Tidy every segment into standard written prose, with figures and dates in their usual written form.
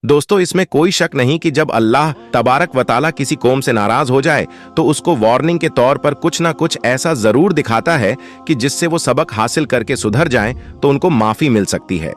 दोस्तों, इसमें कोई शक नहीं कि जब अल्लाह तबारक व तआला किसी कौम से नाराज हो जाए तो उसको वार्निंग के तौर पर कुछ ना कुछ ऐसा जरूर दिखाता है कि जिससे वो सबक हासिल करके सुधर जाएं तो उनको माफी मिल सकती है।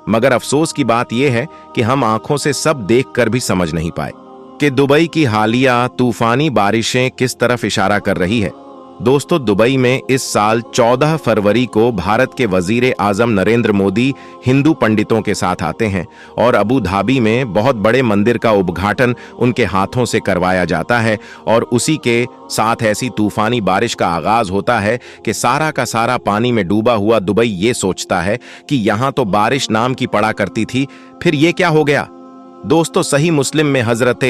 मगर अफसोस की बात यह है कि हम आंखों से सब देखकर भी समझ नहीं पाए कि दुबई की हालिया तूफानी बारिशें किस तरफ इशारा कर रही है। दोस्तों, दुबई में इस साल 14 फरवरी को भारत के वजीर आजम नरेंद्र मोदी हिंदू पंडितों के साथ आते हैं और अबू धाबी में बहुत बड़े मंदिर का उद्घाटन उनके हाथों से करवाया जाता है और उसी के साथ ऐसी तूफानी बारिश का आगाज होता है कि सारा का सारा पानी में डूबा हुआ दुबई ये सोचता है कि यहां तो बारिश नाम की पड़ा करती थी, फिर ये क्या हो गया। दोस्तों, सही मुस्लिम में हजरत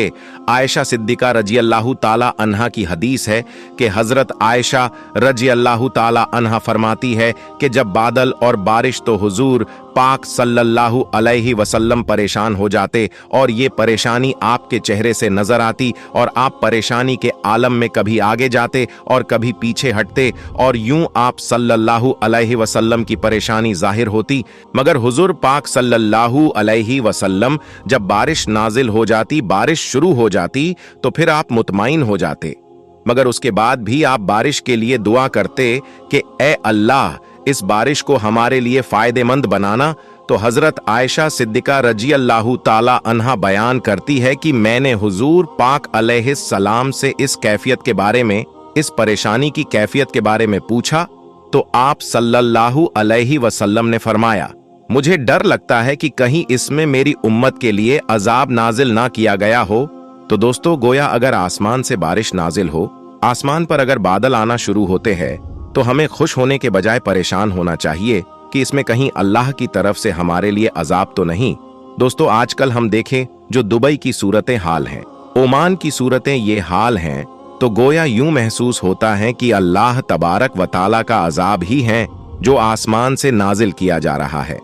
आयशा सिद्दीका रजी अल्लाह ताला अन्हा की हदीस है कि हजरत आयशा रजी अल्लाह ताला अन्हा फरमाती है कि जब बादल और बारिश तो हुजूर पाक सल्लल्लाहु अलैहि वसल्लम परेशान हो जाते और ये परेशानी आपके चेहरे से नजर आती और आप परेशानी के आलम में कभी आगे जाते और कभी पीछे हटते और यूं आप सल्लल्लाहु अलैहि वसल्लम की परेशानी जाहिर होती। मगर हुजूर पाक सल्लल्लाहु अलैहि वसल्लम जब बारिश नाजिल हो जाती, बारिश शुरू हो जाती तो फिर आप मुतमईन हो जाते। मगर उसके बाद भी आप बारिश के लिए दुआ करते कि ए अल्लाह, इस बारिश को हमारे लिए फायदेमंद बनाना। तो हजरत आयशा सिद्दीका रजी अल्लाह ताला अन्हा बयान करती है कि मैंने हुजूर पाक अलैहिस्सलाम से इस कैफियत के बारे में, इस परेशानी की कैफियत के बारे में पूछा तो आप सल्लल्लाहु अलैहि वसल्लम ने फरमाया, मुझे डर लगता है कि कहीं इसमें मेरी उम्मत के लिए अजाब नाजिल ना किया गया हो। तो दोस्तों, गोया अगर आसमान से बारिश नाजिल हो, आसमान पर अगर बादल आना शुरू होते हैं तो हमें खुश होने के बजाय परेशान होना चाहिए कि इसमें कहीं अल्लाह की तरफ से हमारे लिए अजाब तो नहीं। दोस्तों, आजकल हम देखें जो दुबई की सूरतें हाल हैं, ओमान की सूरतें ये हाल हैं, तो गोया यूं महसूस होता है कि अल्लाह तबारक व तआला का अजाब ही है जो आसमान से नाजिल किया जा रहा है।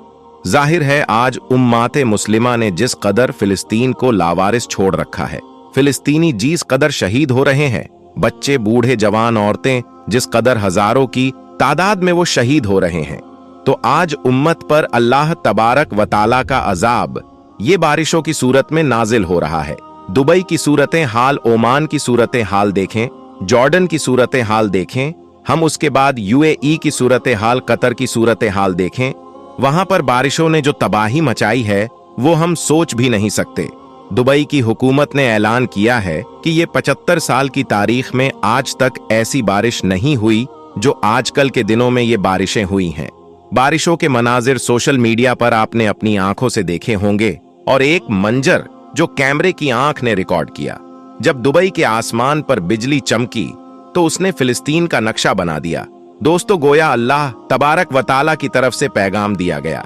जाहिर है आज उम्माते मुस्लिमा ने जिस कदर फिलिस्तीन को लावारिस छोड़ रखा है, फिलिस्तीनी जिस कदर शहीद हो रहे हैं, बच्चे बूढ़े जवान औरतें जिस कदर हजारों की तादाद में वो शहीद हो रहे हैं, तो आज उम्मत पर अल्लाह तबारक व तआला का अजाब ये बारिशों की सूरत में नाजिल हो रहा है। दुबई की सूरतें हाल, ओमान की सूरतें हाल देखें, जॉर्डन की सूरतें हाल देखें, हम उसके बाद यूएई की सूरतें हाल, कतर की सूरतें हाल देखें। वहां पर बारिशों ने जो तबाही मचाई है वो हम सोच भी नहीं सकते। दुबई की हुकूमत ने ऐलान किया है कि ये 75 साल की तारीख में आज तक ऐसी बारिश नहीं हुई जो आजकल के दिनों में ये बारिशें हुई हैं। बारिशों के मनाजिर सोशल मीडिया पर आपने अपनी आंखों से देखे होंगे और एक मंजर जो कैमरे की आंख ने रिकॉर्ड किया, जब दुबई के आसमान पर बिजली चमकी तो उसने फिलिस्तीन का नक्शा बना दिया। दोस्तों, गोया अल्लाह तबारक व तआला की तरफ से पैगाम दिया गया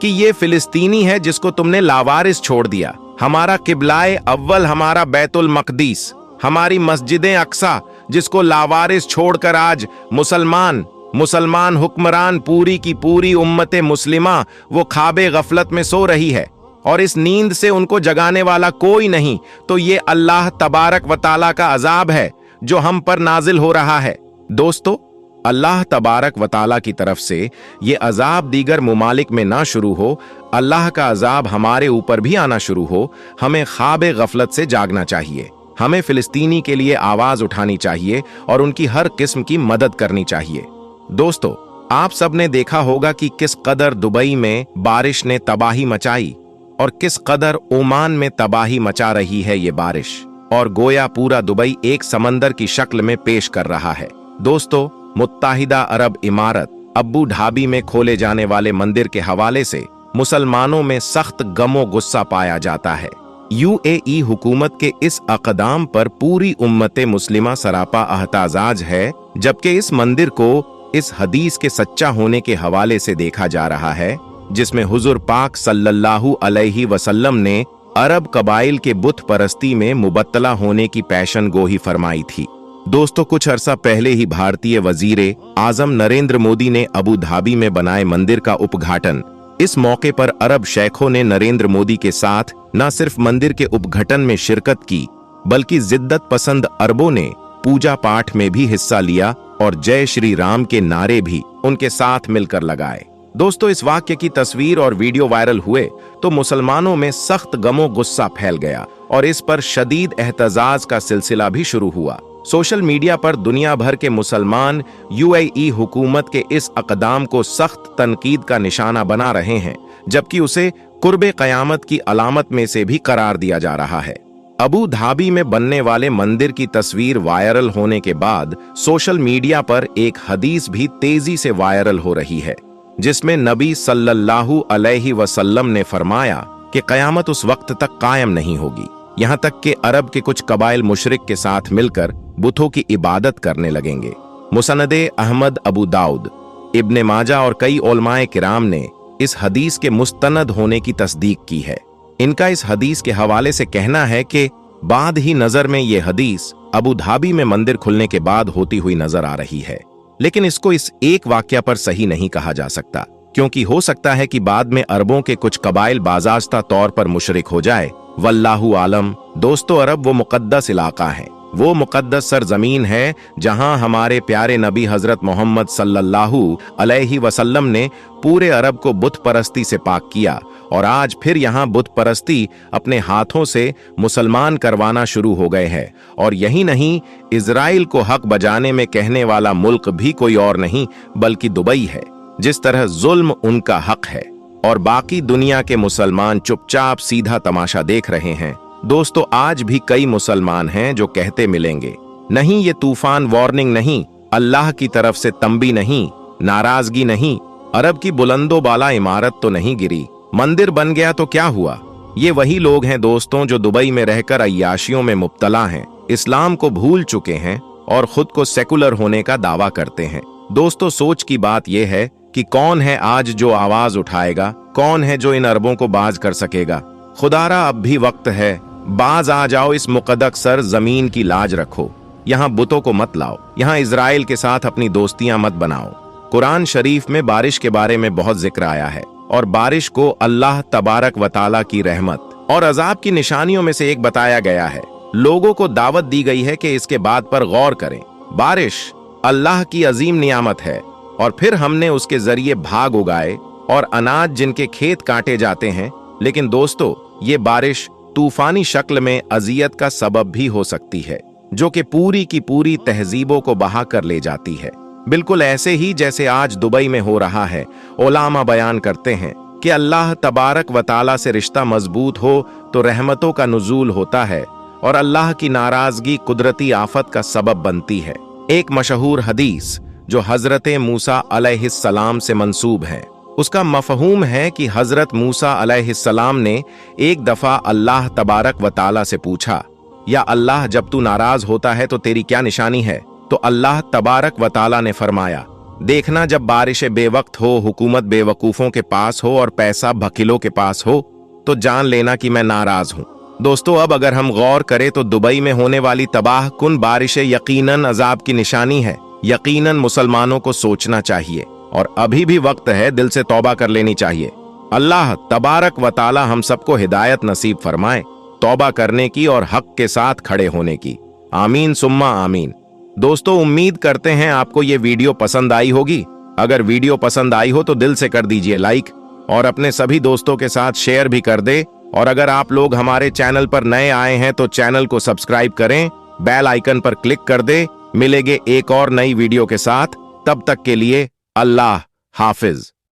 कि ये फिलिस्तीनी है जिसको तुमने लावारिस छोड़ दिया। हमारा किबलाए अव्वल, हमारा बैतुल मकदीस, हमारी मस्जिदें अक्सा जिसको लावारिस छोड़कर आज मुसलमान हुक्मरान, पूरी की पूरी उम्मते मुस्लिमा वो ख्वाबे गफलत में सो रही है और इस नींद से उनको जगाने वाला कोई नहीं। तो ये अल्लाह तबारक व तआला का अजाब है जो हम पर नाजिल हो रहा है। दोस्तों, अल्लाह तबारक व तआला की तरफ से ये अजाब दीगर मुमालिक में ना शुरू हो, अल्लाह का अजाब हमारे ऊपर भी आना शुरू हो, हमें ख्वाबे गफलत से जागना चाहिए। हमें फिलिस्तीनी के लिए आवाज उठानी चाहिए और उनकी हर किस्म की मदद करनी चाहिए। दोस्तों, आप सब ने देखा होगा कि किस कदर दुबई में बारिश ने तबाही मचाई और किस कदर ओमान में तबाही मचा रही है ये बारिश, और गोया पूरा दुबई एक समंदर की शक्ल में पेश कर रहा है। दोस्तों, मुत्ताहिदा अरब इमारत अबू धाबी में खोले जाने वाले मंदिर के हवाले से मुसलमानों में सख्त गमो गुस्सा पाया जाता है। यूएई हुकूमत के इस अक़दाम पर पूरी उम्मते मुस्लिमा सरापा अहताजाज है, जबकि इस मंदिर को इस हदीस के सच्चा होने के हवाले से देखा जा रहा है जिसमें हुजूर पाक सल्लल्लाहु अलैहि वसल्लम ने अरब कबाइल के बुत परस्ती में मुबत्तला होने की पेशन गोही फरमाई थी। दोस्तों, कुछ अरसा पहले ही भारतीय वजीर आजम नरेंद्र मोदी ने अबू धाबी में बनाए मंदिर का उद्घाटन। इस मौके पर अरब शेखों ने नरेंद्र मोदी के साथ न सिर्फ मंदिर के उद्घाटन में शिरकत की, बल्कि जिद्दत पसंद अरबों ने पूजा पाठ में भी हिस्सा लिया और जय श्री राम के नारे भी उनके साथ मिलकर लगाए। दोस्तों, इस वाक्य की तस्वीर और वीडियो वायरल हुए तो मुसलमानों में सख्त गमो गुस्सा फैल गया और इस पर शदीद एहतजाज का सिलसिला भी शुरू हुआ। सोशल मीडिया पर दुनिया भर के मुसलमान यूएई हुकूमत के इस अक़दाम को सख्त तनकीद का निशाना बना रहे हैं, जबकि उसे कुर्बे क़यामत की अलामत में से भी करार दिया जा रहा है। अबू धाबी में बनने वाले मंदिर की तस्वीर वायरल होने के बाद सोशल मीडिया पर एक हदीस भी तेजी से वायरल हो रही है, जिसमें नबी सल्लल्लाहु अलैहि वसल्लम ने फरमाया कि क़यामत उस वक्त तक कायम नहीं होगी, यहाँ तक कि अरब के कुछ कबाइल मुशरिक के साथ मिलकर बुतों की इबादत करने लगेंगे। मुसनदे अहमद, अबू दाऊद, इब्ने माजा और कई उलमाए किराम ने इस हदीस के मुस्तनद होने की तस्दीक की है। इनका इस हदीस के हवाले से कहना है कि बाद ही नजर में ये हदीस अबू धाबी में मंदिर खुलने के बाद होती हुई नजर आ रही है, लेकिन इसको इस एक वाकया पर सही नहीं कहा जा सकता, क्योंकि हो सकता है कि बाद में अरबों के कुछ कबाइल बाज़ाश्ता तौर पर मुशरिक हो जाए। वल्लाहु आलम। दोस्तों, अरब वो मुकद्दस इलाका है, वो मुकद्दस सरजमीन है जहां हमारे प्यारे नबी हजरत मोहम्मद सल्लल्लाहु अलैहि वसल्लम ने पूरे अरब को बुत परस्ती से पाक किया और आज फिर यहां बुत परस्ती अपने हाथों से मुसलमान करवाना शुरू हो गए हैं। और यही नहीं, इजराइल को हक बजाने में कहने वाला मुल्क भी कोई और नहीं बल्कि दुबई है। जिस तरह जुल्म उनका हक है और बाकी दुनिया के मुसलमान चुपचाप सीधा तमाशा देख रहे हैं। दोस्तों, आज भी कई मुसलमान हैं जो कहते मिलेंगे, नहीं ये तूफान वार्निंग नहीं, अल्लाह की तरफ से तंबी नहीं, नाराजगी नहीं, अरब की बुलंदो बाला इमारत तो नहीं गिरी, मंदिर बन गया तो क्या हुआ। ये वही लोग हैं दोस्तों जो दुबई में रहकर अय्याशियों में मुब्तला हैं, इस्लाम को भूल चुके हैं और खुद को सेकुलर होने का दावा करते हैं। दोस्तों, सोच की बात यह है कि कौन है आज जो आवाज उठाएगा, कौन है जो इन अरबों को बाज कर सकेगा। खुदारा अब भी वक्त है, बाज आ जाओ, इस मुकद्दस सर जमीन की लाज रखो, यहाँ बुतों को मत लाओ, यहाँ इजराइल के साथ अपनी दोस्तियां मत बनाओ। कुरान शरीफ में बारिश के बारे में बहुत जिक्र आया है और बारिश को अल्लाह तबारक व तआला की रहमत और अजाब की निशानियों में से एक बताया गया है। लोगों को दावत दी गई है कि इसके बात पर गौर करें। बारिश अल्लाह की अजीम नियामत है और फिर हमने उसके जरिए भाग उगाए और अनाज जिनके खेत काटे जाते हैं। लेकिन दोस्तों, ये बारिश तूफानी शक्ल में अजियत का सबब भी हो सकती है, जो कि पूरी की पूरी तहजीबों को बहा कर ले जाती है। बिल्कुल ऐसे ही जैसे आज दुबई में हो रहा है। उलामा बयान करते हैं कि अल्लाह तबारक व तआला से रिश्ता मजबूत हो तो रहमतों का नुज़ूल होता है और अल्लाह की नाराजगी कुदरती आफत का सबब बनती है। एक मशहूर हदीस जो हजरत मूसा अलैहिस्सलाम से मंसूब है, उसका मफहूम है कि हजरत मूसा अलैहिस्सलाम ने एक दफा अल्लाह तबारक व तआला से पूछा, या अल्लाह, जब तू नाराज होता है तो तेरी क्या निशानी है? तो अल्लाह तबारक व तआला ने फरमाया, देखना जब बारिशें बेवक्त हो, हुकूमत बेवकूफों के पास हो और पैसा भकिलों के पास हो, तो जान लेना कि मैं नाराज हूं। दोस्तों, अब अगर हम गौर करें तो दुबई में होने वाली तबाह कुन बारिशें यकीनन अजाब की निशानी है। यकीनन मुसलमानों को सोचना चाहिए और अभी भी वक्त है, दिल से तौबा कर लेनी चाहिए। अल्लाह तबारक व तआला हम सबको हिदायत नसीब फरमाए, तौबा करने की और हक के साथ खड़े होने की। आमीन सुम्मा आमीन। दोस्तों, उम्मीद करते हैं आपको ये वीडियो पसंद आई होगी। अगर वीडियो पसंद आई हो तो दिल से कर दीजिए लाइक और अपने सभी दोस्तों के साथ शेयर भी कर दे। और अगर आप लोग हमारे चैनल पर नए आए हैं तो चैनल को सब्सक्राइब करें, बेल आइकन पर क्लिक कर दे। मिलेंगे एक और नई वीडियो के साथ, तब तक के लिए अल्लाह हाफिज।